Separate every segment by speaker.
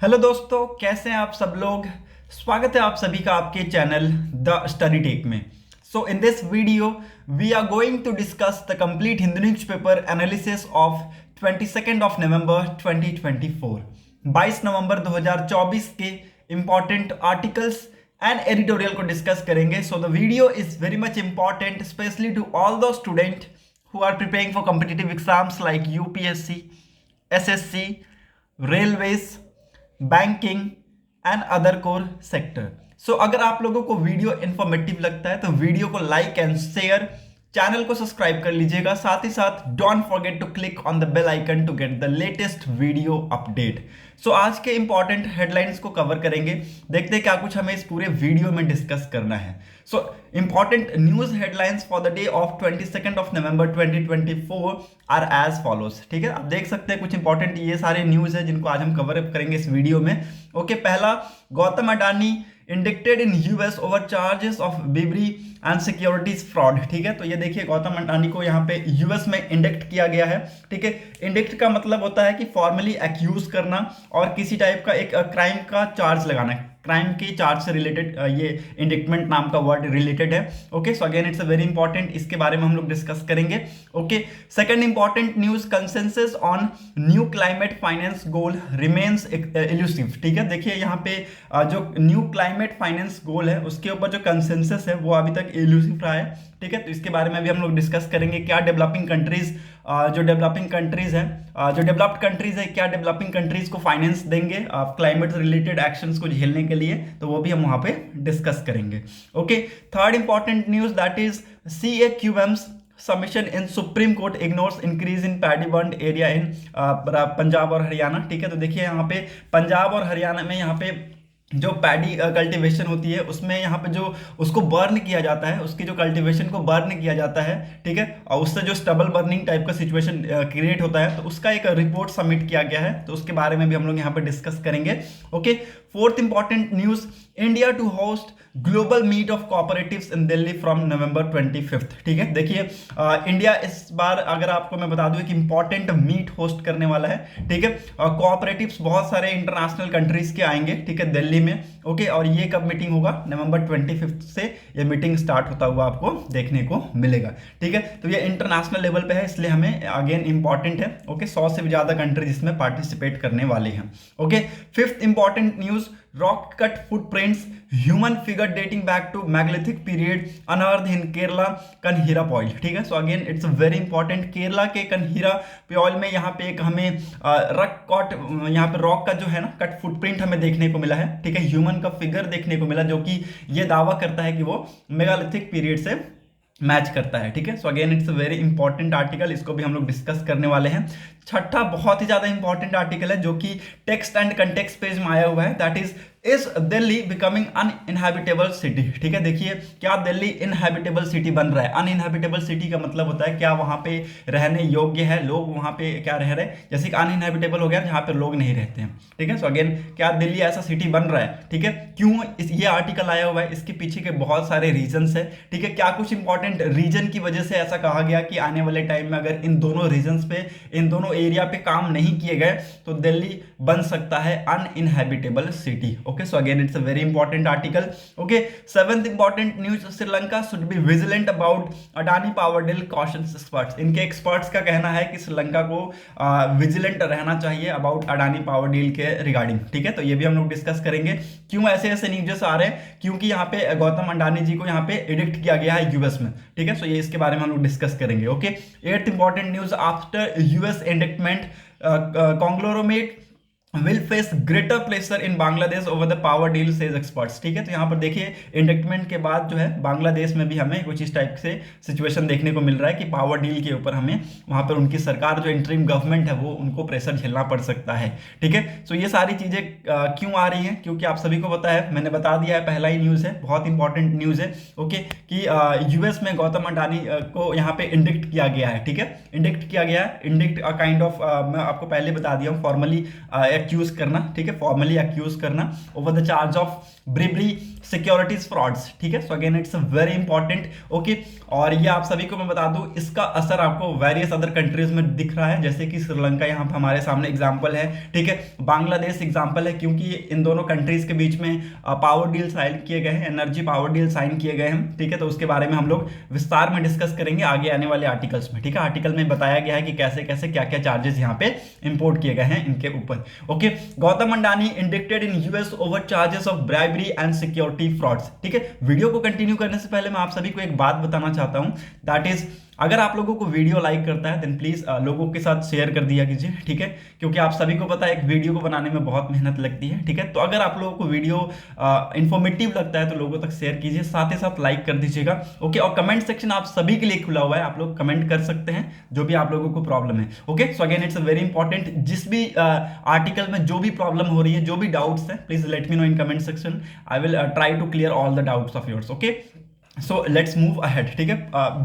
Speaker 1: Hello दोस्तों, कैसे हैं आप सब लोग। स्वागत है आप सभी का आपके चैनल द स्टडी टेक में। So in this video we are going to discuss the complete Hindu newspaper analysis of 22 of November 2024। 22 नवंबर 2024 के इंपॉर्टेंट आर्टिकल्स एंड एडिटोरियल को डिस्कस करेंगे। So the video is very much important specially to all the student who are preparing for competitive exams like UPSC, SSC, railways, banking and other core sector. So अगर आप लोगों को video informative लगता है तो video को like and share, channel को subscribe कर लीजिएगा। साथ ही साथ don't forget to click on the bell icon to get the latest video update. So आज के इंपॉर्टेंट हेडलाइंस को कवर करेंगे। देखते हैं क्या कुछ हमें इस पूरे वीडियो में डिस्कस करना है। So important news headlines for the day of 22 of November 2024 are as follows. ठीक है, आप देख सकते हैं कुछ इंपॉर्टेंट ये सारे न्यूज है जिनको आज हम कवर अप करेंगे इस वीडियो में। ओके, पहला, Gautam Adani indicted in US over charges of bribery and securities fraud. ठीक है, तो ये देखिए गौतम अडानी को यहाँ पे यूएस में इंडिक्ट किया गया है। ठीक है, इंडिक्ट का मतलब होता है कि फॉर्मली एक्यूज करना और किसी टाइप का एक क्राइम का चार्ज लगाना। क्राइम के चार्ज से रिलेटेड ये इंडिक्टमेंट नाम का वर्ड रिलेटेड है। Okay, so again it's a very important, इसके बारे में हम लोग डिस्कस करेंगे। Okay, second important news, consensus on new climate finance goal remains elusive. ठीक है, देखिए यहाँ पे जो न्यू क्लाइमेट फाइनेंस गोल है उसके ऊपर जो कंसेंसस है वो अभी तक इल्यूसिव रहा है। ठीक है, तो इसके बारे में भी हम लोग डिस्कस करेंगे। क्या डेवलपिंग कंट्रीज जो डेवलपिंग कंट्रीज हैं, जो डेवलप्ड कंट्रीज है, क्या डेवलपिंग कंट्रीज को फाइनेंस देंगे क्लाइमेट रिलेटेड एक्शंस को झेलने के लिए, तो वो भी हम वहां पे डिस्कस करेंगे। Okay, third important news that is CAQM's submission in supreme court ignores increase in paddy burn area in Punjab और हरियाणा। ठीक है, तो देखिए यहाँ पे पंजाब और हरियाणा में यहाँ पे जो पैडी कल्टीवेशन होती है उसमें यहाँ पे जो उसको बर्न किया जाता है, उसकी जो कल्टीवेशन को बर्न किया जाता है। ठीक है, और उससे जो स्टबल बर्निंग टाइप का सिचुएशन क्रिएट होता है, तो उसका एक रिपोर्ट सबमिट किया गया है, तो उसके बारे में भी हम लोग यहाँ पे डिस्कस करेंगे। Okay, fourth important news, India to host global meet of cooperatives in Delhi from November 25। ठीक है, देखिए इंडिया इस बार, अगर आपको मैं बता दूं, एक इंपॉर्टेंट मीट होस्ट करने वाला है। ठीक है, कोऑपरेटिव्स बहुत सारे इंटरनेशनल कंट्रीज के आएंगे। ठीक है, दिल्ली में। ओके, और ये कब मीटिंग होगा? नवंबर 25 से ये मीटिंग स्टार्ट होता हुआ आपको देखने को मिलेगा। ठीक है, तो ये इंटरनेशनल लेवल पे है, इसलिए हमें अगेन इंपॉर्टेंट है। ओके, 100 से भी ज्यादा कंट्रीज इसमें पार्टिसिपेट करने वाले हैं। Okay, fifth important news, rock cut footprints human figure dating back to megalithic period unearth in Kerala Kanhirapoil. ठीक है, so again it's very important. Kerala के कन्हीरा पॉइल में यहाँ पे एक हमें यहाँ पे रॉक का जो है ना कट फुटप्रिंट हमें देखने को मिला है। ठीक है, ह्यूमन का फिगर देखने को मिला जो कि ये दावा करता है कि वो मेगालिथिक पीरियड से मैच करता है। ठीक है, so again it's a very important article, इसको भी हम लोग डिस्कस करने वाले हैं। छठा बहुत ही ज्यादा इंपॉर्टेंट आर्टिकल है जो कि टेक्स्ट एंड कंटेक्स्ट पेज में आया हुआ है, that is Delhi becoming uninhabitable city. ठीक है, देखिए क्या दिल्ली इनहैबिटेबल सिटी बन रहा है। अनइनहैबिटेबल सिटी का मतलब होता है क्या वहां पे रहने योग्य है, लोग वहां पे क्या रह रहे हैं। जैसे कि अनइनहैबिटेबल हो गया जहां पे लोग नहीं रहते हैं। ठीक है, सो अगेन क्या दिल्ली ऐसा सिटी बन रहा है। ठीक है, क्यों ये आर्टिकल आया हुआ है, इसके पीछे के बहुत सारे रीजंस है। ठीक है, क्या कुछ इंपॉर्टेंट रीजन की वजह से ऐसा कहा गया कि आने वाले टाइम में अगर इन दोनों रीजन्स पे, इन दोनों एरिया पे काम नहीं किए गए तो दिल्ली बन सकता है uninhabitable city. Okay, so again it's a very important article. Okay, seventh important news, Sri Lanka should be vigilant about Adani power deal cautions experts. इनके एक्सपर्ट्स का कहना है कि श्रीलंका को विजिलेंट रहना चाहिए अबाउट अडानी पावर डील के रिगार्डिंग। ठीक है, तो ये भी हम लोग डिस्कस करेंगे क्यों ऐसे ऐसे न्यूजेस आ रहे हैं, क्योंकि यहाँ पे गौतम अडानी जी को यहाँ पे एडिक्ट किया गया है यूएस में। ठीक है, सो ये इसके बारे में हम लोग डिस्कस करेंगे। Okay, eighth important news, after US indictment conglomerate will face greater pressure in Bangladesh over the power deal says experts। ठीक है, तो यहाँ पर देखिए इंडिक्टमेंट के बाद जो है बांग्लादेश में भी हमें कुछ इस टाइप से सिचुएशन देखने को मिल रहा है कि पावर डील के ऊपर हमें वहां पर उनकी सरकार जो इंटरिम गवर्नमेंट है वो उनको प्रेशर झेलना पड़ सकता है। ठीक है, सो ये सारी चीजें क्यों आ रही हैं, क्योंकि आप सभी को पता है, मैंने बता दिया है, पहला ही न्यूज है, बहुत इंपॉर्टेंट न्यूज है। ओके, कि यूएस में गौतम अडानी को यहाँ पे इंडिक्ट किया गया है। ठीक है, इंडिक्ट किया गया है, इंडिक्ट काइंड ऑफ, मैं आपको पहले बता दिया हूँ, फॉर्मली एक्यूज करना, ठीक है, फॉर्मली एक्यूज करना over the charge of bribery securities frauds, ठीक है। So again it's very important, okay. और ये आप सभी को मैं बता दूं, इसका असर आपको वेरियस अदर कंट्रीज में दिख रहा है, जैसे कि श्रीलंका यहाँ पर हमारे सामने एग्जांपल है, ठीक है, बांग्लादेश एग्जांपल है, क्योंकि इन दोनों कंट्रीज के बीच में पावर डील साइन किए गए हैं, एनर्जी पावर डील साइन किए गए हैं, ठीक है। तो उसके बारे में हम लोग विस्तार में डिस्कस करेंगे आगे आने वाले आर्टिकल्स में, ठीक है। आर्टिकल में बताया गया है कि कैसे कैसे क्या क्या चार्जेस यहाँ पे इंपोर्ट किए गए हैं इनके ऊपर, okay. Gautam Adani indicted in US over charges of bribery and security frauds, ठीक है। वीडियो को कंटिन्यू करने से पहले मैं आप सभी को एक बात बताना चाहता हूं, दैट इज अगर आप लोगों को वीडियो लाइक करता है देन प्लीज लोगों के साथ शेयर कर दिया कीजिए, ठीक है, क्योंकि आप सभी को पता है एक वीडियो को बनाने में बहुत मेहनत लगती है, ठीक है। तो अगर आप लोगों को वीडियो इंफॉर्मेटिव लगता है तो लोगों तक शेयर कीजिए, साथ ही साथ लाइक कर दीजिएगा, ओके। और कमेंट सेक्शन आप सभी के लिए खुला हुआ है, आप लोग कमेंट कर सकते हैं जो भी आप लोगों को प्रॉब्लम है, okay. So again it's very important, जिस भी आर्टिकल में जो भी प्रॉब्लम हो रही है, जो भी डाउट्स है, please let me know in comment section, I will try to clear all the doubts of yours, okay. So let's move ahead, ठीक है।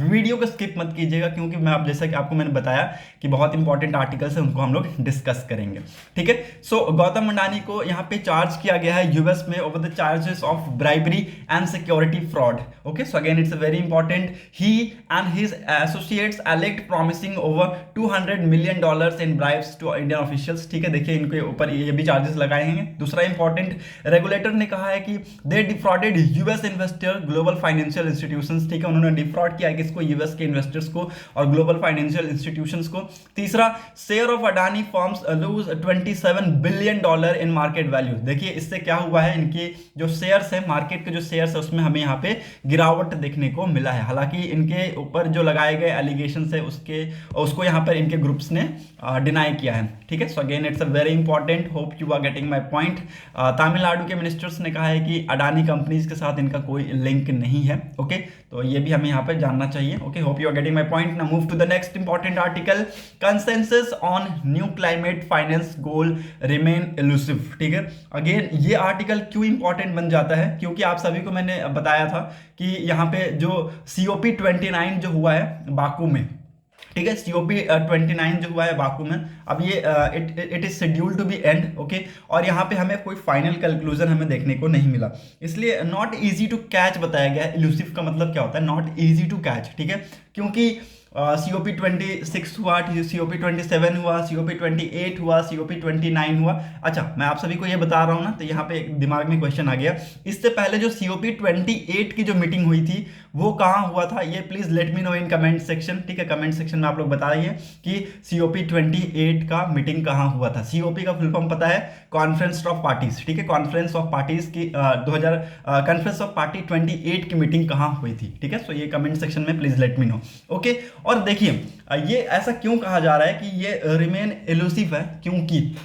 Speaker 1: वीडियो को स्किप मत कीजिएगा, क्योंकि मैं आप जैसा कि आपको मैंने बताया कि बहुत इंपॉर्टेंट आर्टिकल्स हैं, उनको हम लोग डिस्कस करेंगे, ठीक है। सो गौतम मंडानी को यहाँ पे चार्ज किया गया है यूएस में over the charges of bribery and security fraud, okay. So again it's very important, he and his associates alleged promising over $200 million in bribes to Indian officials, ठीक है। देखिए इनके ऊपर ये भी चार्जेस लगाए हैं। दूसरा इंपॉर्टेंट, रेगुलेटर ने कहा है कि they defrauded US investor global financial institutions, ठीक है, उन्होंने डिफ्रॉड किया है किसको, यूएस के इन्वेस्टर्स को और ग्लोबल फाइनेंशियल इंस्टीट्यूशंस को। तीसरा, share of Adani firms lose $27 billion in market value, देखिए इससे क्या हुआ है, इनके जो शेयर्स है, मार्केट के जो शेयर्स है उसमें हमें यहाँ पे गिरावट देखने को मिला है। हालांकि इनके ऊपर जो लगाए गए एलिगेशन है उसको यहाँ पर इनके ग्रुप्स ने डिनाई किया है, ठीक है। So again it's a very important, hope you are getting my point. Tamil Nadu के मिनिस्टर्स ने कहा है कि अडानी कंपनीज के साथ इनका कोई लिंक नहीं है, ओके। तो ये भी हमें यहाँ पे जानना चाहिए, okay. Hope you are getting my point. Now move to the next important article, consensus on new climate finance goal remain elusive, ठीक है। अगेन ये आर्टिकल क्यों इंपॉर्टेंट बन जाता है, क्योंकि आप सभी को मैंने बताया था कि यहाँ पे जो COP29 जो हुआ है बाकू में, ठीक है, COP29 जो हुआ है बाकू में, अब ये it is scheduled to be end, okay. और यहाँ पे हमें कोई फाइनल कंक्लूजन हमें देखने को नहीं मिला, इसलिए नॉट इजी टू कैच बताया गया है। इल्यूसिव का मतलब क्या होता है, नॉट इजी टू कैच, ठीक है, क्योंकि COP26 हुआ, COP27 हुआ, COP28 हुआ, COP29 हुआ। अच्छा, मैं आप सभी को ये बता रहा हूँ ना, तो यहाँ पे दिमाग में क्वेश्चन आ गया, इससे पहले जो COP28 की जो मीटिंग हुई थी वो कहाँ हुआ था, ये please let me know in comment section, ठीक है। कमेंट सेक्शन में आप लोग बताइए कि COP28 का मीटिंग कहाँ हुआ था। COP का फुल फॉर्म पता है, कॉन्फ्रेंस ऑफ पार्टीज, ठीक है, कॉन्फ्रेंस ऑफ पार्टीज की कॉन्फ्रेंस ऑफ पार्टी 28 की मीटिंग कहाँ हुई थी, ठीक है। सो ये कमेंट सेक्शन में please let me no, okay. और देखिए ये ऐसा क्यों कहा जा रहा है कि ये रिमेन एलूसिव है, क्योंकि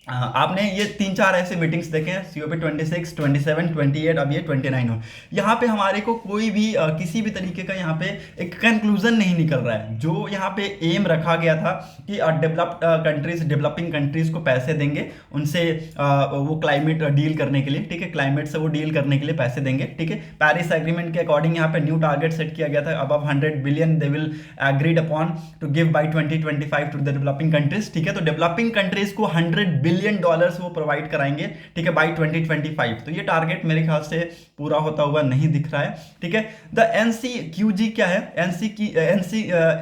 Speaker 1: आपने ये 3-4 ऐसे मीटिंग्स देखे हैं, COP26, 27, 28, अब ये 29 हो, यहाँ पे हमारे को कोई भी किसी भी तरीके का यहाँ पे एक कंक्लूजन नहीं निकल रहा है। जो यहाँ पे एम रखा गया था कि डेवलप्ड कंट्रीज, डेवलपिंग कंट्रीज को पैसे देंगे, उनसे वो क्लाइमेट डील करने के लिए, ठीक है, क्लाइमेट से वो डील करने के लिए पैसे देंगे, ठीक है। पेरिस एग्रीमेंट के अकॉर्डिंग यहाँ पे न्यू टारगेट सेट किया गया था, above 100 billion they will agreed upon to give by 2025 to the developing countries, ठीक है। तो डेवलपिंग कंट्रीज को $100 बिलियन वो प्रोवाइड कराएंगे, ठीक है, बाय 2025। तो ये टारगेट मेरे ख्याल से पूरा होता हुआ नहीं दिख रहा है, ठीक है। द NCQG क्या है,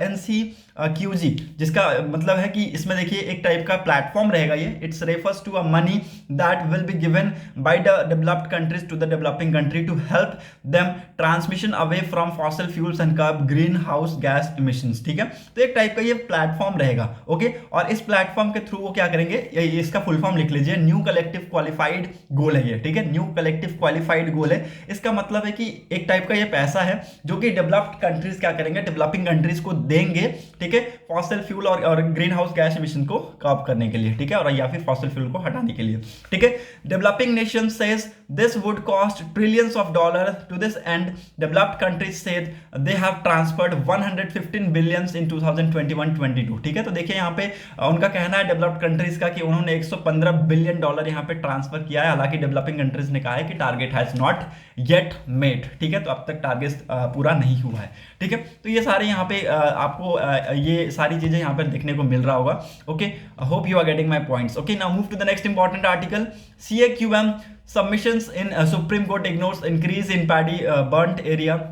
Speaker 1: NCQG, जिसका मतलब है कि इसमें देखिए एक टाइप का प्लेटफॉर्म रहेगा ये, it's refers to a money that will be given by the developed countries to the developing country to help them transmission away from fossil fuels and curb green house gas emissions, ठीक है। तो एक type का ये platform रहेगा, okay. और इस platform के थ्रू वो क्या करेंगे, इसका फुल फॉर्म लिख लीजिए, न्यू कलेक्टिव क्वालिफाइड गोल है ये, ठीक है, न्यू कलेक्टिव क्वालिफाइड गोल है। इसका मतलब है कि एक टाइप का ये पैसा है जो कि डेवलप्ड कंट्रीज क्या करेंगे, डेवलपिंग कंट्रीज को देंगे, ठीक है, फॉसिल फ्यूल और ग्रीन हाउस गैस एमिशन को कर्ब करने के लिए, ठीक है, और या फिर फॉसिल फ्यूल को हटाने के लिए, ठीक है। Developing nation says this would cost trillions of dollar to this and developed countries said they have transferred 115 billions in 2021-22, ठीक है। तो देखिए यहाँ पे उनका कहना है डेवलप्ड कंट्रीज का कि उन्होंने 115 बिलियन डॉलर यहाँ पे ट्रांसफर किया है। हालांकि डेवलपिंग कंट्रीज ने कहा है कि target has not yet met, ठीक है, तो अब तक टारगेट पूरा नहीं हुआ है, ठीक है। तो ये सारे यहाँ पे आपको ये सारी चीजें यहाँ पर देखने को मिल रहा होगा। Okay, hope you are getting my points. Okay, now move to the next important article. CAQM submissions in Supreme Court ignores increase in paddy burnt area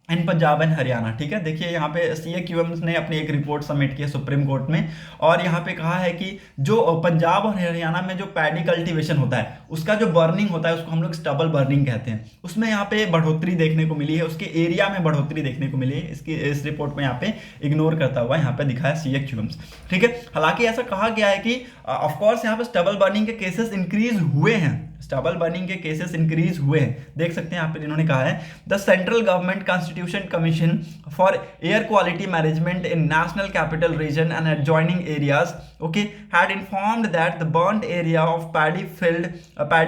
Speaker 1: in Punjab and Haryana. ठीक है, देखिए यहाँ पे CAQM ने अपनी एक रिपोर्ट सबमिट की है सुप्रीम कोर्ट में, और यहाँ पे कहा है कि जो पंजाब और हरियाणा में जो पैडी कल्टीवेशन होता है उसका जो बर्निंग होता है उसको हम लोग स्टबल बर्निंग कहते हैं, उसमें यहाँ पे बढ़ोतरी देखने को मिली है, उसके एरिया में बढ़ोतरी देखने को मिली है। इस रिपोर्ट में यहाँ पे इग्नोर करता हुआ यहाँ पे दिखा है CAQM। ठीक है, हालांकि ऐसा कहा गया है कि ऑफकोर्स यहाँ पे स्टबल बर्निंग के केसेस इंक्रीज हुए हैं, स्टबल बर्निंग के केसेस इंक्रीज हुए हैं, देख सकते हैं यहाँ पे इन्होंने कहा है the central government constitution commission for air quality management in national capital region and adjoining areas okay had informed that the burned area of paddy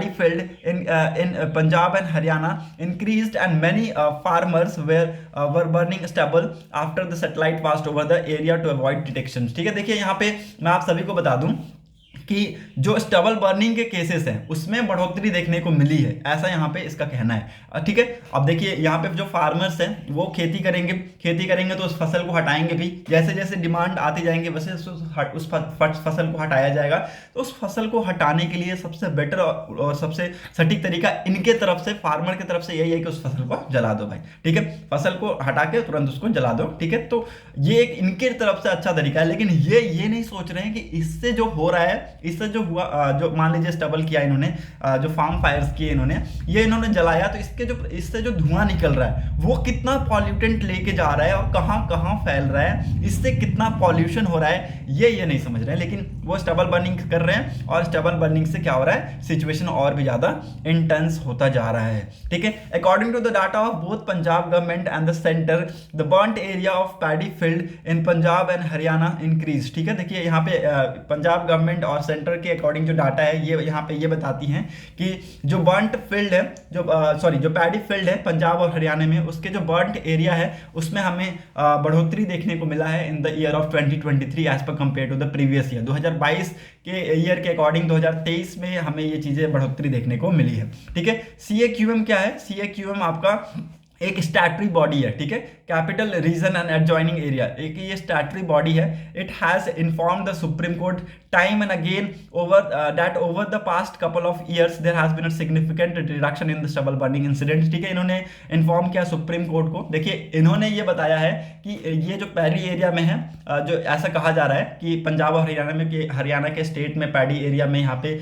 Speaker 1: field in Punjab and Haryana increased and many farmers were burning stubble after the satellite passed over the area to avoid detection. ठीक है, देखिए यहाँ पे मैं आप सभी को बता दूं कि जो स्टबल बर्निंग के केसेस हैं उसमें बढ़ोतरी देखने को मिली है, ऐसा यहाँ पे इसका कहना है। ठीक है, अब देखिए यहाँ पे जो फार्मर्स हैं वो खेती करेंगे तो उस फसल को हटाएंगे भी, जैसे जैसे डिमांड आती जाएंगे वैसे उस फसल को हटाया जाएगा। तो उस फसल को हटाने के लिए सबसे बेटर और सबसे सटीक तरीका इनके तरफ से, फार्मर की तरफ से यही है कि उस फसल को जला दो भाई। ठीक है, फसल को हटा के तुरंत उसको जला दो। ठीक है, तो ये एक इनके तरफ से अच्छा तरीका है, लेकिन ये नहीं सोच रहे हैं कि इससे जो हो रहा है, इससे जो हुआ, जो मान लीजिए स्टबल किया इन्होंने, जो फार्म फायर्स किए इन्होंने जलाया, तो इससे जो धुआं निकल रहा है वो कितना पॉल्यूटेंट लेके जा रहा है और कहां कहां फैल रहा है, इससे कितना पॉल्यूशन हो रहा है, ये नहीं समझ रहे हैं। लेकिन वो स्टबल बर्निंग कर रहे हैं, और स्टबल बर्निंग से क्या हो रहा है, सिचुएशन और भी ज्यादा इंटेंस होता जा रहा है। ठीक है, according to the data of both Punjab government and the centre, the burnt area of paddy field in Punjab and Haryana increase. ठीक है, देखिए यहाँ पे पंजाब गवर्नमेंट और सेंटर के अकॉर्डिंग जो डाटा है ये यहाँ पे ये बताती हैं कि जो बर्न्ट फील्ड है, जो पैडी फील्ड है पंजाब और हरियाणा में, उसके जो बर्न्ट एरिया है उसमें हमें बढ़ोतरी देखने को मिला है in the year of 2023 as per compare to the previous year. 2022 के ईयर के अकॉर्डिंग 2023 में हमें ये चीजें बढ़ोतरी देखने को मिली है। ठीक है, CAQM क्या है, CAQM आपका एक स्टैटरी बॉडी है। ठीक है, capital region and adjoining area, एक ये स्टैटरी बॉडी है। It has inform the supreme court time and again over the past couple of years there has been a significant reduction in the stubble burning incident. ठीक है, इन्होंने inform किया supreme court को। देखिए इन्होंने ये बताया है कि ये जो पैडी एरिया में है, जो ऐसा कहा जा रहा है कि पंजाब और हरियाणा में, कि हरियाणा के स्टेट में पैडी एरिया में यहाँ पे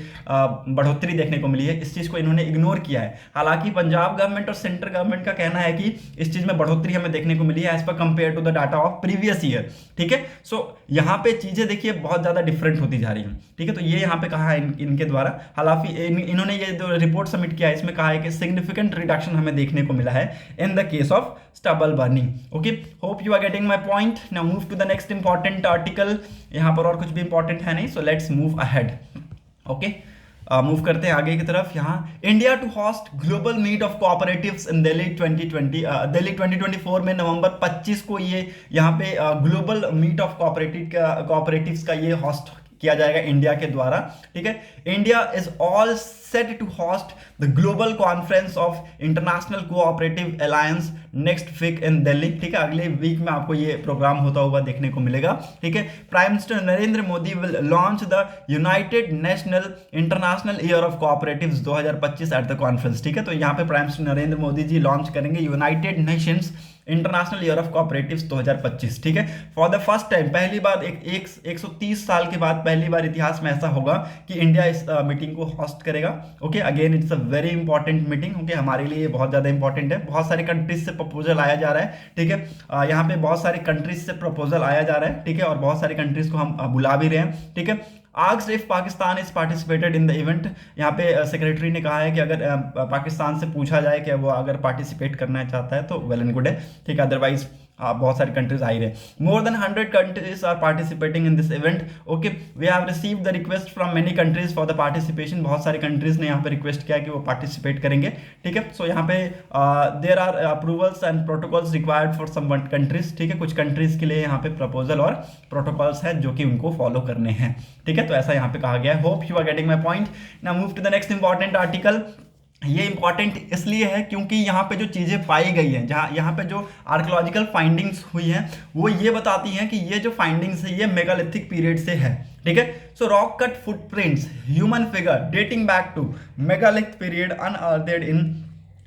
Speaker 1: बढ़ोतरी देखने को मिली है, इस चीज को इन्होंने इग्नोर किया है। हालांकि पंजाब गवर्नमेंट और सेंट्रल गवर्नमेंट का कहना है कि इस चीज में बढ़ोतरी हमें देखने को मिली है as per compare to the data of previous year. ठीक है, सो यहाँ पे चीजें देखिए बहुत ज्यादा डिफरेंट होती जा रही हैं। ठीक है, तो ये यहाँ पे कहा है इनके द्वारा। हालांकि इन्होंने ये जो रिपोर्ट सबमिट किया है इसमें कहा है कि सिग्निफिकेंट रिडक्शन हमें देखने को मिला है in the case of stubble burning. Okay, hope you are getting my point. Now move to the next important article. यहाँ पर और कुछ भी इंपॉर्टेंट है नहीं, so let's move ahead. Okay, move करते हैं आगे की तरफ। यहाँ India to host global meet of cooperatives in Delhi 2024 में नवंबर 25 को ये यहाँ पे ग्लोबल मीट ऑफ कोऑपरेटिव्स का ये होस्ट किया जाएगा इंडिया के द्वारा। ठीक है, India is all set to host the global conference of international cooperative alliance next week in Delhi. ठीक है, अगले वीक में आपको ये प्रोग्राम होता हुआ देखने को मिलेगा। ठीक है, prime minister Narendra Modi will launch the United national international year of cooperatives 2025 at the conference. ठीक है, तो यहाँ पे prime minister Narendra Modi ji launch करेंगे United Nations international year of cooperatives 2025। ठीक है, फॉर द फर्स्ट टाइम, पहली बार 130 साल के बाद पहली बार इतिहास में ऐसा होगा कि इंडिया इस मीटिंग को होस्ट करेगा। Okay, again it's a very important meeting. Okay, हमारे लिए ये बहुत ज्यादा इंपॉर्टेंट है। बहुत सारी कंट्रीज से प्रपोजल आया जा रहा है। ठीक है, यहाँ पे बहुत सारी कंट्रीज से प्रपोजल आया जा रहा है। ठीक है, और बहुत सारी कंट्रीज को हम बुला भी रहे हैं। ठीक है, asked if Pakistan is participated in the event. यहाँ पे सेक्रेटरी ने कहा है कि अगर पाकिस्तान से पूछा जाए कि वो अगर पार्टिसिपेट करना चाहता है तो वेल एंड गुड है। ठीक है, अदरवाइज बहुत सारी कंट्रीज आ ही रहे। More than 100 countries are participating in this event. Okay, we have received the request from many countries for the participation. बहुत सारी कंट्रीज ने यहाँ पे रिक्वेस्ट किया कि वो पार्टिसिपेट करेंगे। ठीक है, सो यहाँ पे there are approvals and protocols required for some countries. ठीक है, कुछ कंट्रीज के लिए यहाँ पे प्रपोजल और प्रोटोकॉल्स हैं जो कि उनको फॉलो करने हैं। ठीक है, तो ऐसा यहाँ पे कहा गया है। Hope you are getting my point. Now move to the next important article. ये इंपॉर्टेंट इसलिए है क्योंकि यहाँ पे जो चीज़ें पाई गई हैं, जहाँ यहाँ पे जो आर्कोलॉजिकल फाइंडिंग्स हुई हैं, वो ये बताती हैं कि ये जो फाइंडिंग्स है ये मेगालिथिक पीरियड से है। ठीक है, so rock cut footprints human figure dating back to megalith period unearthed in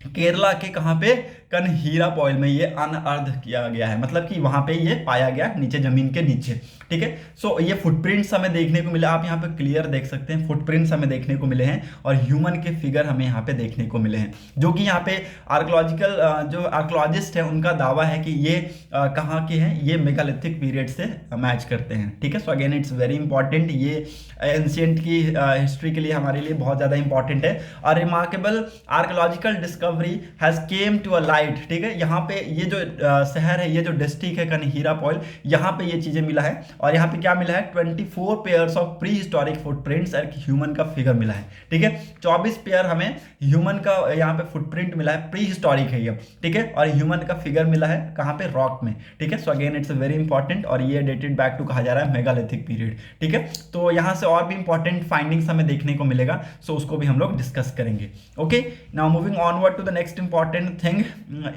Speaker 1: Kerala के कहाँ पे कनहीरापॉइल में ये अनअर्थ किया गया है, मतलब कि वहां पे ये पाया गया नीचे, जमीन के नीचे। ठीक है, सो ये फुटप्रिंट्स हमें देखने को मिले, आप यहाँ पे क्लियर देख सकते हैं, फुटप्रिंट्स हमें देखने को मिले हैं और ह्यूमन के फिगर हमें यहाँ पे देखने को मिले हैं, जो कि यहाँ पे आर्कोलॉजिकल जो आर्कोलॉजिस्ट है उनका दावा है कि ये कहाँ के हैं, ये मेगालिथिक पीरियड से मैच करते हैं। ठीक है, so again it's very important, ये एंशिएंट की हिस्ट्री के लिए हमारे लिए बहुत ज़्यादा इंपॉर्टेंट है। और remarkable archaeological discovery has come to a light. ठीक है, यहाँ पे ये जो शहर है, ये जो डिस्ट्रिक्ट है कनहीरापॉइल, यहाँ पे ये चीज़ें मिला है और यहाँ पे क्या मिला है, 24 pairs of pre historic footprints और ह्यूमन का फिगर मिला है। ठीक है, 24 पेयर हमें ह्यूमन का यहाँ पे फुटप्रिंट मिला है, प्री हिस्टोरिक है ये। ठीक है, और ह्यूमन का फिगर मिला है कहाँ पे, रॉक में। ठीक है, so again it's very important और ये डेटेड बैक टू कहा जा रहा है मेगालिथिक पीरियड। ठीक है, तो यहाँ से और भी इंपॉर्टेंट फाइंडिंग्स हमें देखने को मिलेगा, सो उसको भी हम लोग डिस्कस करेंगे। Okay, now moving onward to the next important thing,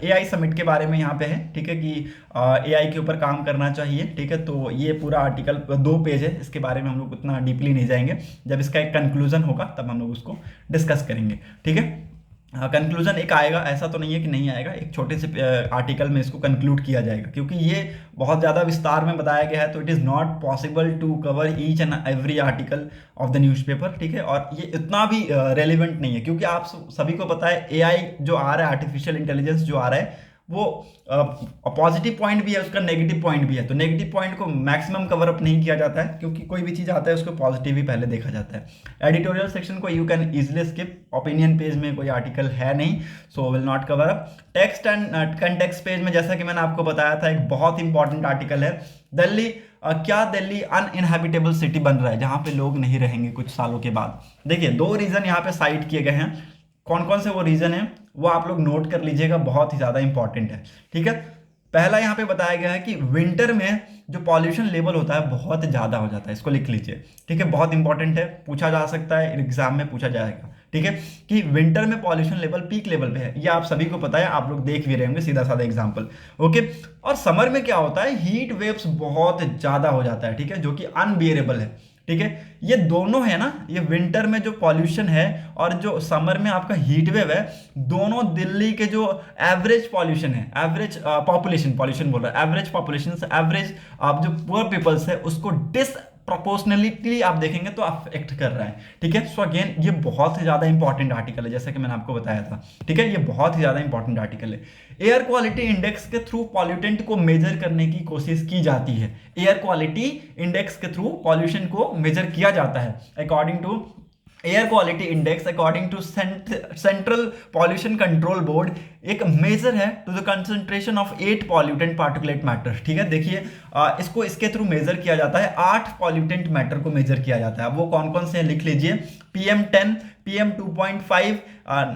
Speaker 1: AI summit के बारे में यहाँ पे है। ठीक है, कि एआई के ऊपर काम करना चाहिए। ठीक है, तो ये पूरा आर्टिकल 2 पेज है, इसके बारे में हम लोग उतना डीपली नहीं जाएंगे, जब इसका एक कंक्लूजन होगा तब हम लोग उसको डिस्कस करेंगे। ठीक है, कंक्लूजन एक आएगा, ऐसा तो नहीं है कि नहीं आएगा, एक छोटे से आर्टिकल में इसको कंक्लूड किया जाएगा, क्योंकि ये बहुत ज़्यादा विस्तार में बताया गया है, तो it is not possible to cover each and every article of the newspaper. ठीक है, और ये इतना भी रेलिवेंट नहीं है, क्योंकि आप सभी को पता है एआई जो आ रहा है, आर्टिफिशियल इंटेलिजेंस जो आ रहा है, वो पॉजिटिव पॉइंट भी है, उसका नेगेटिव पॉइंट भी है। तो नेगेटिव पॉइंट को मैक्सिमम कवर अप नहीं किया जाता है, क्योंकि कोई भी चीज़ आता है उसको पॉजिटिव ही पहले देखा जाता है। एडिटोरियल सेक्शन को you can easily skip, opinion page में कोई आर्टिकल है नहीं, so will not cover up. Text and context page में जैसा कि मैंने आपको बताया था, एक बहुत इंपॉर्टेंट आर्टिकल है, दिल्ली क्या दिल्ली अनइनहैबिटेबल सिटी बन रहा है, जहाँ पे लोग नहीं रहेंगे कुछ सालों के बाद। देखिए, 2 रीज़न यहाँ पे साइट किए गए हैं, कौन कौन से वो रीज़न है वो आप लोग नोट कर लीजिएगा, बहुत ही ज़्यादा इंपॉर्टेंट है। ठीक है, पहला यहाँ पे बताया गया है कि विंटर में जो पॉल्यूशन लेवल होता है बहुत ज़्यादा हो जाता है, इसको लिख लीजिए। ठीक है, बहुत इंपॉर्टेंट है, पूछा जा सकता है, एग्जाम में पूछा जाएगा। ठीक है, कि विंटर में पॉल्यूशन लेवल पीक लेवल पे है, ये आप सभी को पता है, आप लोग देख भी रहे होंगे, सीधा साधा एग्जाम्पल। ओके, और समर में क्या होता है, हीट वेव्स बहुत ज़्यादा हो जाता है। ठीक है, जो कि अनबियरेबल है। ठीक है, ये दोनों है ना, ये विंटर में जो पॉल्यूशन है और जो समर में आपका हीट वेव है, दोनों दिल्ली के जो एवरेज पॉल्यूशन है, एवरेज पॉल्यूशन बोल रहा है, एवरेज पॉपुलेशन, एवरेज आप जो पुअर पीपल्स है उसको डिसप्रोपोर्शनलिटी आप देखेंगे तो अफेक्ट कर रहा है। ठीक है, सो अगेन ये बहुत ही ज्यादा इंपॉर्टेंट आर्टिकल है, जैसा कि मैंने आपको बताया था। ठीक है, ये बहुत ही ज्यादा इंपॉर्टेंट आर्टिकल है। एयर क्वालिटी इंडेक्स के थ्रू पॉल्यूटेंट को मेजर करने की कोशिश की जाती है, एयर क्वालिटी इंडेक्स के थ्रू पॉल्यूशन को मेजर किया जाता है। According to air quality index, according to central pollution control board, एक मेजर है to the concentration of 8 pollutant particulate matter. ठीक है, देखिए इसको इसके थ्रू मेजर किया जाता है, 8 पॉल्यूटेंट मैटर को मेजर किया जाता है। वो कौन कौन से हैं लिख लीजिए, PM10, PM2.5,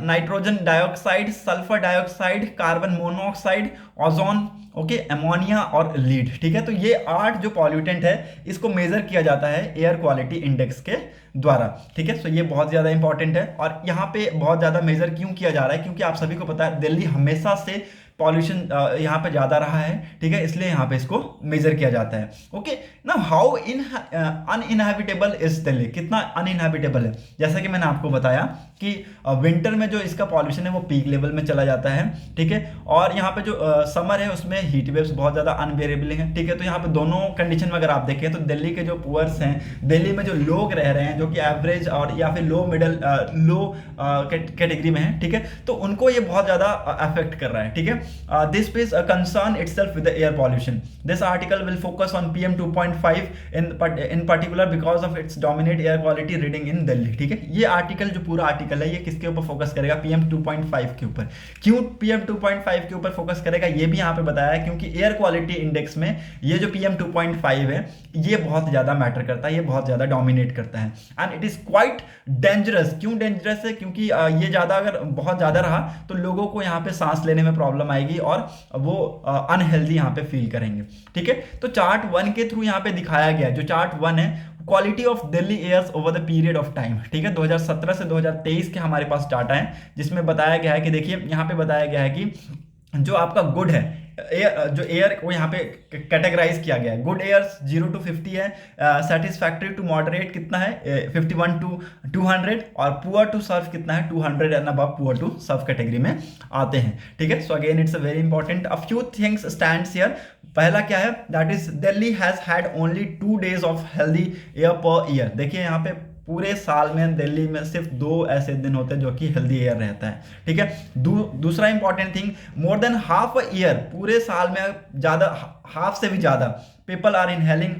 Speaker 1: nitrogen dioxide, sulphur dioxide, carbon monoxide, ozone, okay, ammonia और लीड। ठीक है, तो ये 8 जो पॉल्यूटेंट है इसको मेजर किया जाता है एयर क्वालिटी इंडेक्स के द्वारा। ठीक है, सो ये बहुत ज़्यादा इंपॉर्टेंट है और यहाँ पे बहुत ज़्यादा मेजर क्यों किया जा रहा है, क्योंकि आप सभी को पता है दिल्ली हमेशा से पॉल्यूशन यहाँ पे ज़्यादा रहा है। ठीक है, इसलिए यहाँ पे इसको मेजर किया जाता है। ओके, ना हाउ अनइनहैबिटेबल इज दिल्ली, कितना अनइनहैबिटेबल है, जैसा कि मैंने आपको बताया कि विंटर में जो इसका पॉल्यूशन है वो पीक लेवल में चला जाता है। ठीक है, और यहाँ पे जो समर है उसमें हीट वेव्स बहुत ज़्यादा अनबेरेबल हैं। ठीक है, तो यहाँ पे दोनों कंडीशन में अगर आप देखें तो दिल्ली के जो पुअर्स हैं, दिल्ली में जो लोग रह रहे हैं जो कि एवरेज और या फिर लो मिडल लो कैटेगरी में है, ठीक है, तो उनको ये बहुत ज़्यादा अफेक्ट कर रहा है। ठीक है, this is a concern itself with the air pollution. This article will focus on PM2.5 in particular because of its dominant air quality reading in Delhi. ठीक है, ये आर्टिकल जो पूरा आर्टिकल है ये किसके ऊपर फोकस करेगा, PM2.5 के ऊपर। क्यों PM2.5 के ऊपर फोकस करेगा ये भी यहाँ पे बताया है, क्योंकि एयर क्वालिटी इंडेक्स में ये जो PM2.5 है ये बहुत ज़्यादा मैटर करता है, ये बहुत ज़्यादा डोमिनेट करता है and it is quite dangerous. क्यों डेंजरस है, क्योंकि ये ज़्यादा अगर बहुत ज़्यादा रहा तो लोगों को यहाँ पे सांस लेने में प्रॉब्लम आएगी और वो अनहेल्दी यहाँ पे फील करेंगे। ठीक है, तो चार्ट 1 के थ्रू यहाँ पे दिखाया गया, जो चार्ट 1 है quality of Delhi airs over the period of time, ठीक है। 2017 से 2023 के हमारे पास डाटा है, जिसमें बताया गया है कि देखिए यहाँ पे बताया गया है कि जो आपका गुड है एयर, जो एयर को यहाँ पे कैटेगराइज किया गया है, गुड एयर्स 0 to 50 है, सेटिस्फैक्ट्री टू मॉडरेट कितना है 51 to 200, और पुअर टू सर्व कितना है 200 and above poor to severe category में आते हैं, ठीक है। So again it's a very important, a few things stands here. पहला क्या है, that is Delhi has had only 2 days of healthy air per year. देखिए यहाँ पे पूरे साल में दिल्ली में सिर्फ 2 ऐसे दिन होते हैं जो कि हेल्दी एयर रहता है, ठीक है। दूसरा important thing, more than half a year, पूरे साल में ज़्यादा, हाफ से भी ज़्यादा people are inhaling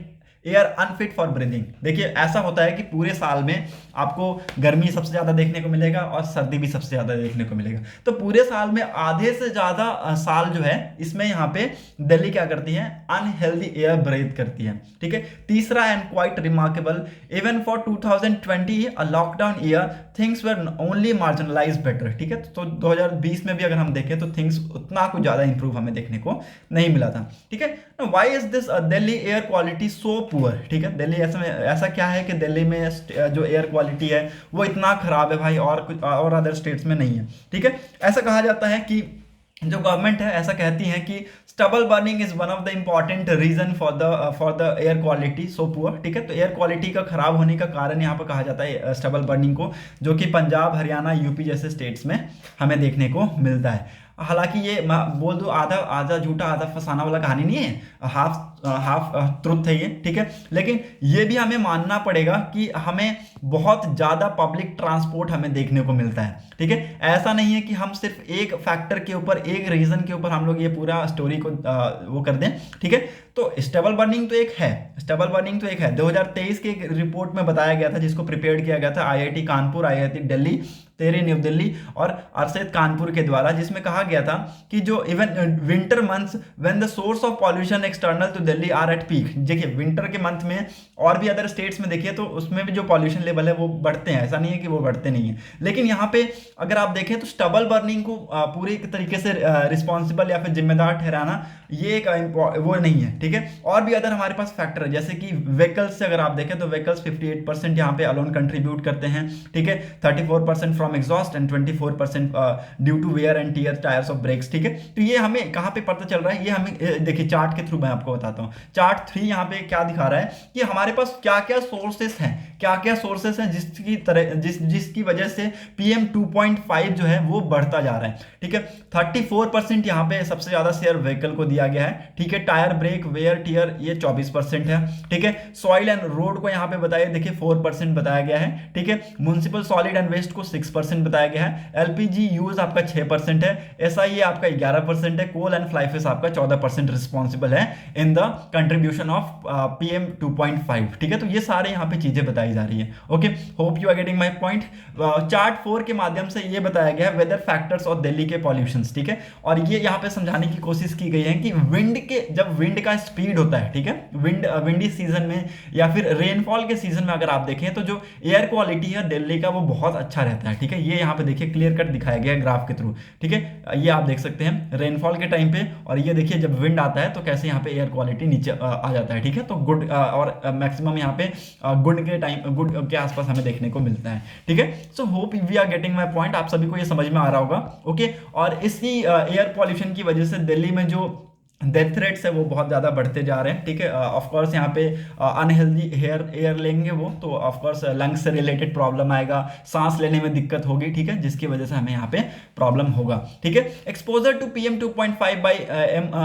Speaker 1: air unfit for breathing. देखिए ऐसा होता है कि पूरे साल में आपको गर्मी सबसे ज़्यादा देखने को मिलेगा और सर्दी भी सबसे ज़्यादा देखने को मिलेगा, तो पूरे साल में आधे से ज़्यादा साल जो है इसमें यहाँ पे दिल्ली क्या करती है, अनहेल्दी एयर ब्रीथ करती है, ठीक है। तीसरा and quite remarkable, even for 2020 a lockdown year things were only marginalise better, ठीक है। तो 2020 में भी अगर हम देखें तो थिंग्स उतना कुछ ज़्यादा इंप्रूव हमें देखने को नहीं मिला था, ठीक है। Why is this Delhi air quality so poor, ठीक है। दिल्ली ऐसा क्या है कि दिल्ली में जो एयर क्वालिटी है वो इतना खराब है भाई, और कुछ और अदर स्टेट्स में नहीं है, ठीक है। ऐसा कहा जाता है कि जो गवर्नमेंट है ऐसा कहती है कि stubble burning is one of the important reason for the air quality so poor, ठीक है। तो एयर क्वालिटी का खराब होने का कारण यहाँ पर कहा जाता है स्टबल बर्निंग को, जो कि पंजाब, हरियाणा, यूपी जैसे स्टेट्स में हमें देखने को मिलता है। हालांकि ये मैं बोल दूं आधा आधा झूठा आधा फसाना वाला कहानी नहीं है, हाफ ट्रुथ है ये, ठीक है। लेकिन ये भी हमें मानना पड़ेगा कि हमें बहुत ज़्यादा पब्लिक ट्रांसपोर्ट हमें देखने को मिलता है, ठीक है। ऐसा नहीं है कि हम सिर्फ एक फैक्टर के ऊपर, एक रीजन के ऊपर हम लोग ये पूरा स्टोरी को वो कर दें, ठीक है। तो स्टेबल बर्निंग तो एक है, स्टेबल बर्निंग तो एक है। 2023 के एक रिपोर्ट में बताया गया था, जिसको प्रिपेयर किया गया था आईआईटी कानपुर, आईआईटी दिल्ली, टेरी न्यू दिल्ली और अरशद कानपुर के द्वारा, जिसमें कहा गया था कि जो even winter months when the source of pollution external to Delhi are at peak, देखिए विंटर के मंथ में और भी अदर स्टेट्स में देखिए तो उसमें भी जो पॉल्यूशन लेवल है वो बढ़ते हैं, ऐसा नहीं है कि वो बढ़ते नहीं है। लेकिन यहाँ पे अगर आप देखें तो स्टबल बर्निंग को पूरी तरीके से रिस्पॉन्सिबल या फिर जिम्मेदार ठहराना ये एक वो नहीं है, ठीक है। और भी अदर हमारे पास फैक्टर है, जैसे कि व्हीकल्स से अगर आप देखें तो व्हीकल्स 58% यहाँ पे अलोन कंट्रीब्यूट करते हैं, ठीक है। 34% from exhaust and 24% due to wear and tear tyres of brakes, ठीक है। तो ये हमें कहाँ पे पता चल रहा है, ये हमें देखिए चार्ट के थ्रू मैं आपको बताता हूँ। चार्ट 3 यहाँ पे क्या दिखा रहा है कि हमारे पास क्या क्या सोर्सेस हैं, क्या क्या सोर्सेस हैं जिसकी वजह से PM 2.5 जो है वो बढ़ता जा रहा है, ठीक है। 34% यहाँ पे सबसे ज्यादा शेयर व्हीकल को दिया गया है, ठीक है। टायर, ब्रेक, वेयर, टीयर ये 24% है, ठीक है। सॉइल एंड रोड को यहाँ पे बताया, देखिए 4% बताया गया है, ठीक है। म्युनिसिपल सॉलिड एंड वेस्ट को 6% बताया गया है। LPG यूज आपका 6% है, SIA आपका 11% है, कोल एंड फ्लाईफिश आपका 14% रिस्पॉन्सिबल है in the contribution of PM 2.5, ठीक है। तो ये सारे यहाँ पे चीजें बताई जा रही है, okay. Hope you are getting my point. Chart 4 के माध्यम से ये बताया गया है वेदर फैक्टर्स और दिल्ली के पॉल्यूशंस, ठीक है। और ये यहाँ पे समझाने की कोशिश की गई है कि जब विंड का स्पीड होता है, ठीक है, विंडी सीजन में या फिर रेनफॉल के सीजन में अगर आप देखें तो जो एयर क्वालिटी है दिल्ली का वो बहुत अच्छा रहता है, ठीक है। ये यहाँ पे देखिए क्लियर कट दिखाया गया है ग्राफ के थ्रू, ठीक है। ये आप देख सकते हैं रेनफॉल के टाइम पे, और ये देखिए जब विंड आता है तो कैसे यहाँ पे एयर क्वालिटी नीचे आ जाता है, ठीक है। तो गुड और मैक्सिमम यहाँ पे गुड के आसपास हमें देखने को मिलता है, ठीक है। So hope we are getting my point, आप सभी को ये समझ में आ रहा होगा, ओके। और इसी एयर पॉल्यूशन की वजह से दिल्ली में जो डेथ रेट्स है वो बहुत ज़्यादा बढ़ते जा रहे हैं, ठीक है। ऑफ कोर्स यहाँ पे अनहेल्दी एयर लेंगे वो तो ऑफ कोर्स लंग्स से रिलेटेड प्रॉब्लम आएगा, सांस लेने में दिक्कत होगी, ठीक है, जिसकी वजह से हमें यहाँ पे प्रॉब्लम होगा, ठीक है। एक्सपोजर टू PM 2.5 बाई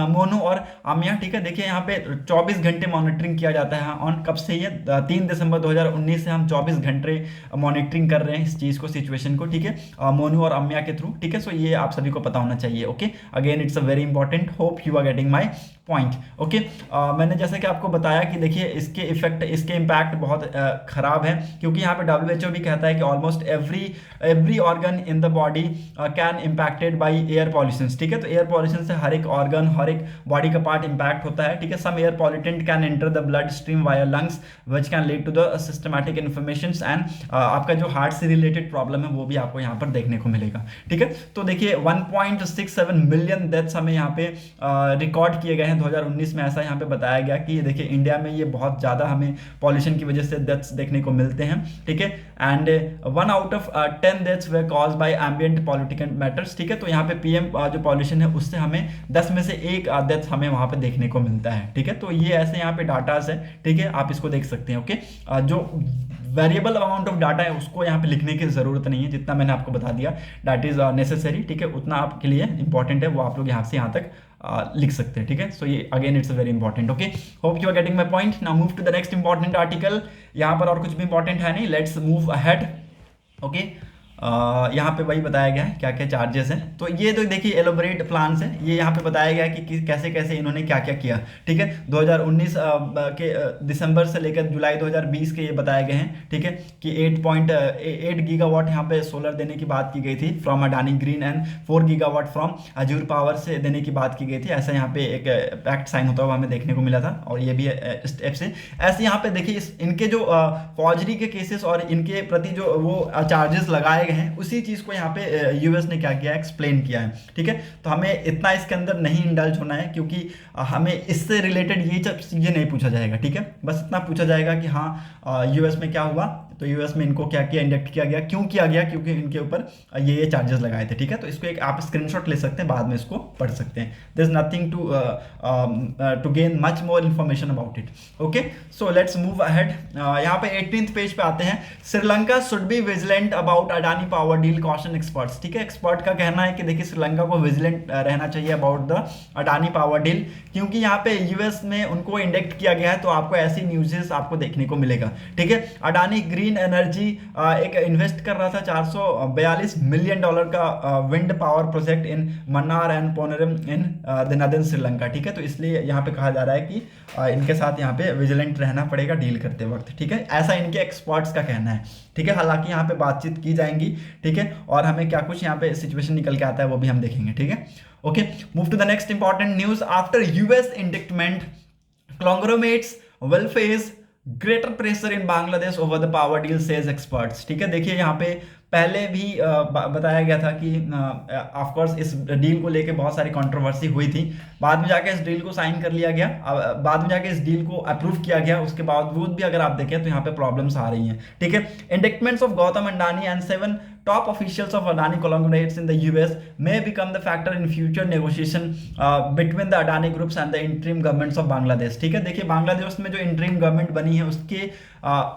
Speaker 1: मोनो और आमिया, ठीक है। देखिए यहाँ पे 24 घंटे मॉनिटरिंग किया जाता है ऑन, कब से ये 3 दिसंबर 2019 से हम 24 घंटे मॉनिटरिंग कर रहे हैं इस चीज़ को, सिचुएशन को, ठीक है, मोनो और आमिया के थ्रू, ठीक है। सो ये आप सभी को पता होना चाहिए, okay. Again it's a very important, hope you are getting my point, okay. मैंने जैसे कि आपको बताया कि देखिए इसके इफेक्ट, इसके इम्पैक्ट बहुत खराब है, क्योंकि यहाँ पे WHO भी कहता है कि almost every organ in the body can impacted by air pollution, ठीक है। तो एयर पॉल्यूशन से हर एक ऑर्गन, हर एक बॉडी का पार्ट इम्पैक्ट होता है, ठीक है। Some air pollutant can enter the blood stream via lungs which can lead to the systematic inflammations and आपका जो हार्ट से रिलेटेड प्रॉब्लम है वो भी आपको यहाँ पर देखने को मिलेगा, ठीक है। तो देखिए 1.67 मिलियन डेथ्स हमें यहाँ पे रिकॉर्ड किए गए हैं 2019 में। ऐसा यहाँ पे बताया गया कि देखिए इंडिया में ये बहुत ज़्यादा हमें पॉल्यूशन की वजह से डेथ्स देखने को मिलते हैं, ठीक है। And 1 out of 10 deaths way cause by ambient political matters, ठीक है। तो यहाँ पे पीएम जो पॉल्यूशन है उससे हमें 10 में से 1 डेथ हमें वहाँ पे देखने को मिलता है, ठीक है। तो ये ऐसे यहाँ पे डाटाज है, ठीक है, आप इसको देख सकते हैं। ओके, जो वेरिएबल अमाउंट ऑफ डाटा है उसको यहाँ पे लिखने की जरूरत नहीं है, जितना मैंने आपको बता दिया दैट इज नेसेसरी, ठीक है, उतना आपके लिए इंपॉर्टेंट है, वो आप लोग यहाँ से यहाँ तक लिख सकते हैं, ठीक है। सो ये again it's very important. Okay, hope you are getting my point. Now move to the next important article. यहाँ पर और कुछ भी इंपॉर्टेंट है नहीं, लेट्स मूव अहेड। ओके, यहाँ पे वही बताया गया है क्या क्या चार्जेस हैं। तो ये तो देखिए एलोबरेट प्लान्स है, ये यहाँ पे बताया गया है कि कैसे कैसे इन्होंने क्या क्या किया, ठीक है। 2019 के दिसंबर से लेकर जुलाई 2020 के ये बताए गए हैं, ठीक है, कि 8.8 गीगावाट यहाँ पे सोलर देने की बात की गई थी from Adani green and 4 gigawatt from Azzur power से देने की बात की गई थी। ऐसा यहाँ पे एक पैक्ट साइन होता हुआ हमें देखने को मिला था, और ये भी स्टेप से ऐसे यहाँ पे देखिए इनके जो फौजरी के केसेस और इनके प्रति जो वो चार्जेस लगाए हैं उसी चीज को यहाँ पे यूएस ने क्या किया, एक्सप्लेन किया है, ठीक है। तो हमें इतना इसके अंदर नहीं इंडल्ज होना है, क्योंकि हमें इससे रिलेटेड ये सब चीजें नहीं पूछा जाएगा, ठीक है। बस इतना पूछा जाएगा कि हाँ यूएस में क्या हुआ, तो यूएस में इनको क्या किया, इंजेक्ट किया गया, क्यों किया गया, क्योंकि इनके ऊपर ये चार्जेस लगाए थे, ठीक है। तो इसको एक आप स्क्रीनशॉट ले सकते हैं, बाद में इसको पढ़ सकते हैं। There is nothing to gain much more information about it. Okay, so let's move ahead. यहाँ पे 18th पेज पे आते हैं। Sri Lanka should be vigilant about Adani power deal, caution experts, ठीक है। एक्सपर्ट का कहना है कि देखिए श्रीलंका को विजिलेंट रहना चाहिए about the Adani power deal, क्योंकि यहाँ पे यूएस में उनको इंडेक्ट किया गया है, तो आपको ऐसी न्यूज़ेस आपको देखने को मिलेगा, ठीक है। अडानी ग्रीन एनर्जी एक इन्वेस्ट कर रहा था $442 मिलियन का wind power project in Mannar and Pooneryn in the northern Sri Lanka, ठीक है। तो इसलिए यहाँ पे कहा जा रहा है कि इनके साथ यहाँ पे विजिलेंट रहना पड़ेगा डील करते वक्त, ठीक है। ऐसा इनके एक्सपर्ट्स का कहना है, ठीक है। हालांकि यहाँ पे बातचीत की जाएंगी, ठीक है, और हमें क्या कुछ यहाँ पे सिचुएशन निकल के आता है वो भी हम देखेंगे, ठीक है। Okay, move to the next important news. After US indictment, conglomerates will face greater pressure in Bangladesh over the power deal, says experts, ठीक है। देखिए यहाँ पे पहले भी बताया गया था कि ऑफ कोर्स इस डील को लेके बहुत सारी कंट्रोवर्सी हुई थी, बाद में जाके इस डील को साइन कर लिया गया, बाद में जाके इस डील को अप्रूव किया गया। उसके बावजूद भी अगर आप देखें तो यहाँ पे प्रॉब्लम्स आ रही हैं, ठीक है। Indictments of Gautam Adani and 7 top officials of Adani conglomerates in the US may become the factor in future negotiation between the Adani groups and the interim governments of Bangladesh, ठीक है। देखिए बांग्लादेश में जो इंटरिम गवर्नमेंट बनी है उसके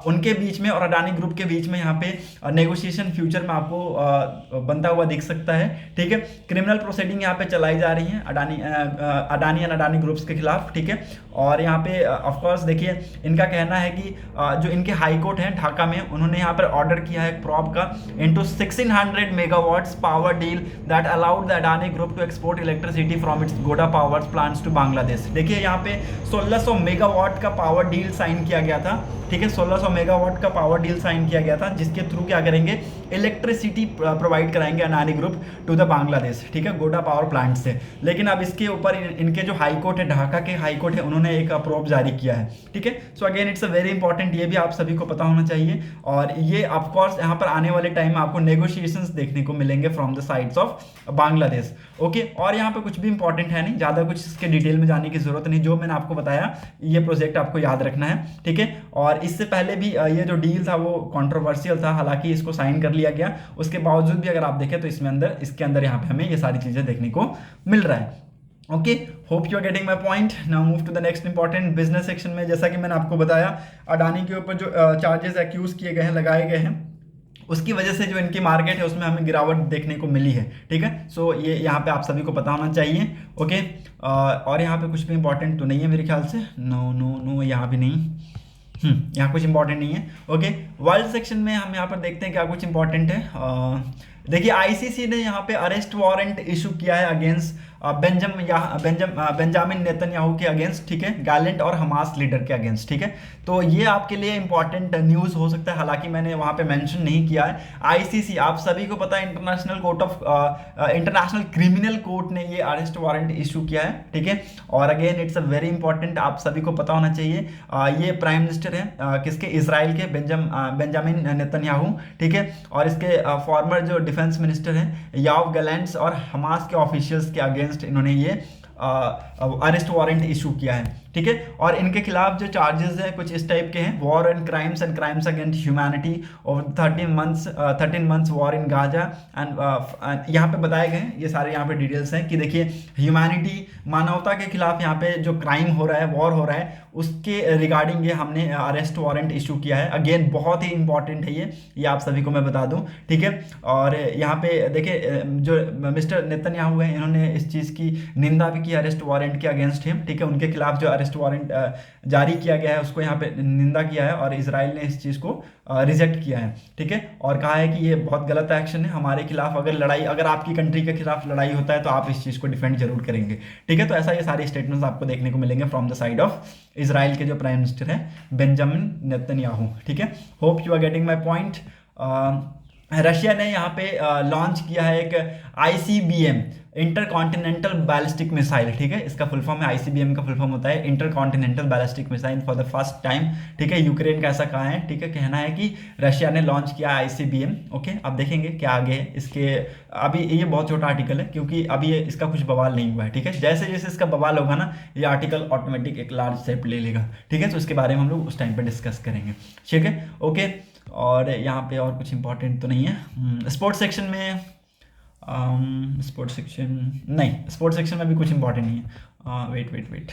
Speaker 1: उनके बीच में और अडानी ग्रुप के बीच में यहाँ पे नेगोशिएशन फ्यूचर में आपको बनता हुआ दिख सकता है, ठीक है। क्रिमिनल प्रोसीडिंग यहाँ पे चलाई जा रही है अडानी एंड अडानी ग्रुप्स के खिलाफ, ठीक है। और यहाँ पे ऑफ कोर्स देखिए इनका कहना है कि जो इनके हाई कोर्ट है ढाका में, उन्होंने यहाँ पर ऑर्डर किया है प्रॉप का into 1600 megawatts power deal that allowed the Adani group to export electricity from its Goda power plants to Bangladesh। देखिए यहाँ पे 1600 मेगावाट का पावर डील साइन किया गया था, ठीक है। 1600 मेगावाट का पावर डील साइन किया गया था, जिसके थ्रू क्या करेंगे, इलेक्ट्रिसिटी प्रोवाइड कराएंगे Adani group to the Bangladesh, ठीक है, गोडा पावर प्लांट से। लेकिन अब इसके ऊपर इनके जो हाई कोर्ट है, ढाका के हाई कोर्ट है, उन्होंने एक प्रोब जारी किया है, ठीक है। So again it's a very important, ये भी आप सभी को पता होना चाहिए। और ये ऑफकोर्स यहाँ पर आने वाले टाइम में आपको नेगोशिएशंस देखने को मिलेंगे from the sides of Bangladesh, okay. और यहाँ पे कुछ भी इंपॉर्टेंट है नहीं, ज़्यादा कुछ इसके डिटेल में जाने की जरूरत नहीं, जो मैंने आपको बताया ये प्रोजेक्ट आपको याद रखना है, ठीक है। और इससे पहले भी ये जो डील था वो कंट्रोवर्शियल था, हालांकि इसको साइन कर लिया गया, उसके बावजूद भी अगर आप देखें तो इसके अंदर यहाँ पे हमें ये सारी चीजें देखने को मिल रहा है, okay. Hope you are getting my point. Now move to the next important business section में। जैसा कि मैंने आपको बताया अडानी के ऊपर जो चार्जेस एक्यूज किए गए हैं, लगाए गए हैं, उसकी वजह से जो इनकी मार्केट है उसमें हमें गिरावट देखने को मिली है, ठीक है। सो ये यहाँ पे आप सभी को पता होना चाहिए, ओके। और यहाँ पे कुछ भी इंपॉर्टेंट तो नहीं है मेरे ख्याल से, नो नो नो, यहाँ भी नहीं, यहाँ कुछ इंपॉर्टेंट नहीं है, ओके। वर्ल्ड सेक्शन में हम यहाँ पर देखते हैं क्या कुछ इंपॉर्टेंट है। देखिए आईसीसी ने यहाँ पे अरेस्ट वारंट इशू किया है अगेंस्ट बेंजामिन नेतन्याहू के अगेंस्ट, ठीक है, गैलेंट और हमास लीडर के अगेंस्ट, ठीक है। तो ये आपके लिए इंपॉर्टेंट न्यूज़ हो सकता है, हालांकि मैंने वहाँ पे मेंशन नहीं किया है। आईसीसी आप सभी को पता है, इंटरनेशनल क्रिमिनल कोर्ट ने ये अरेस्ट वारंट इशू किया है, ठीक है। और again it's a very important, आप सभी को पता होना चाहिए, ये प्राइम मिनिस्टर है किसके, इसराइल के, बेंजामिन नेतन्याहू, ठीक है। और इसके फॉर्मर जो डिफेंस मिनिस्टर हैं याव गैलेंट्स और हमास के ऑफिशियल्स के अगेंस्ट इन्होंने ये अरेस्ट वारंट इशू किया है, ठीक है। और इनके खिलाफ जो चार्जेस हैं कुछ इस टाइप के हैं, war and crimes against humanity over 13 months war in Gaza and यहाँ पे बताए गए हैं, ये सारे यहाँ पे डिटेल्स हैं कि देखिए ह्यूमैनिटी, मानवता के खिलाफ यहाँ पे जो क्राइम हो रहा है, वॉर हो रहा है, उसके रिगार्डिंग ये हमने अरेस्ट वारंट इशू किया है। अगेन बहुत ही इंपॉर्टेंट है ये आप सभी को मैं बता दूं, ठीक है। और यहाँ पे देखिए जो मिस्टर नेतन्याहू है, इन्होंने इस चीज़ की निंदा भी की अरेस्ट वारंट के अगेंस्ट हिम, ठीक है। उनके खिलाफ जो अरेस्ट वारंट जारी किया गया है उसको यहाँ पे निंदा किया है और इजराइल ने इस चीज़ को रिजेक्ट किया है, ठीक है। और कहा है कि ये बहुत गलत एक्शन है हमारे खिलाफ, अगर आपकी कंट्री के खिलाफ लड़ाई होता है तो आप इस चीज़ को डिफेंड जरूर करेंगे, ठीक है। तो ऐसा ये सारे स्टेटमेंट्स आपको देखने को मिलेंगे from the side of Israel के जो प्राइम मिनिस्टर हैं बेंजामिन नेतन्याहू, ठीक है। Hope you are getting my point. Russia ने यहाँ पे लॉन्च किया है एक ICBM, inter continental ballistic missile, ठीक है। इसका फुल फॉर्म है ICBM का फुल फॉर्म होता है inter continental ballistic missile for the first time, ठीक है। यूक्रेन का ऐसा कहा है, ठीक है, कहना है कि रशिया ने लॉन्च किया ICBM, ओके। अब देखेंगे क्या आगे इसके, अभी ये बहुत छोटा आर्टिकल है क्योंकि अभी ये इसका कुछ बवाल नहीं हुआ है, ठीक है। जैसे जैसे इसका बवाल होगा ना, ये आर्टिकल ऑटोमेटिक एक लार्ज स्टेप ले लेगा, ठीक है। तो इसके बारे में हम लोग उस टाइम पे डिस्कस करेंगे, ठीक है, ओके। और यहाँ पे और कुछ इंपॉर्टेंट तो नहीं है। स्पोर्ट्स सेक्शन में स्पोर्ट्स सेक्शन में भी कुछ इंपॉर्टेंट नहीं है। वेट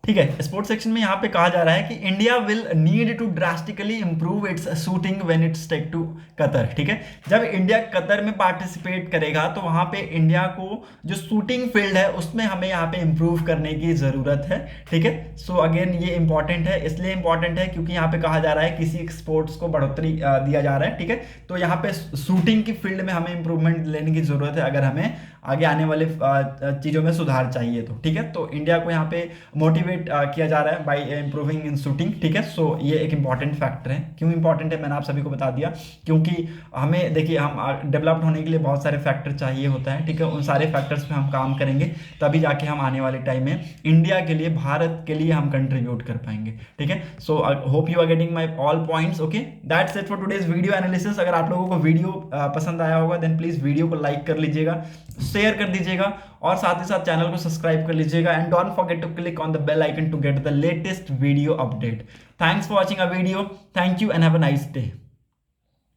Speaker 1: ठीक है। स्पोर्ट्स सेक्शन में यहाँ पे कहा जा रहा है कि India will need to drastically improve its shooting when its take to Qatar, ठीक है। जब इंडिया कतर में पार्टिसिपेट करेगा तो वहाँ पे इंडिया को जो शूटिंग फील्ड है उसमें हमें यहाँ पे इंप्रूव करने की ज़रूरत है, ठीक है। सो अगेन ये इंपॉर्टेंट है, इसलिए इंपॉर्टेंट है क्योंकि यहाँ पे कहा जा रहा है किसी स्पोर्ट्स को बढ़ोतरी दिया जा रहा है, ठीक है। तो यहाँ पे शूटिंग की फील्ड में हमें इंप्रूवमेंट लेने की ज़रूरत है अगर हमें आगे आने वाले चीज़ों में सुधार चाहिए तो, ठीक है। तो इंडिया को यहाँ पे मोटिवेट किया जा रहा है बाय इंप्रूविंग इन शूटिंग, ठीक है। सो ये एक इंपॉर्टेंट फैक्टर है। क्यों इंपॉर्टेंट है मैंने आप सभी को बता दिया, क्योंकि हमें देखिए हम डेवलप्ड होने के लिए बहुत सारे फैक्टर चाहिए होता है, ठीक है। उन सारे फैक्टर्स पे हम काम करेंगे तभी जाके हम आने वाले टाइम में इंडिया के लिए, भारत के लिए हम कंट्रीब्यूट कर पाएंगे, ठीक है। So hope you are getting my all points, okay. That's it for today's video analysis. अगर आप लोगों को वीडियो पसंद आया होगा देन प्लीज वीडियो को लाइक कर लीजिएगा, शेयर कर दीजिएगा और साथ ही साथ चैनल को सब्सक्राइब कर लीजिएगा and don't forget to click on the bell icon to get the latest video update. Thanks for watching a video, thank you and have a nice day.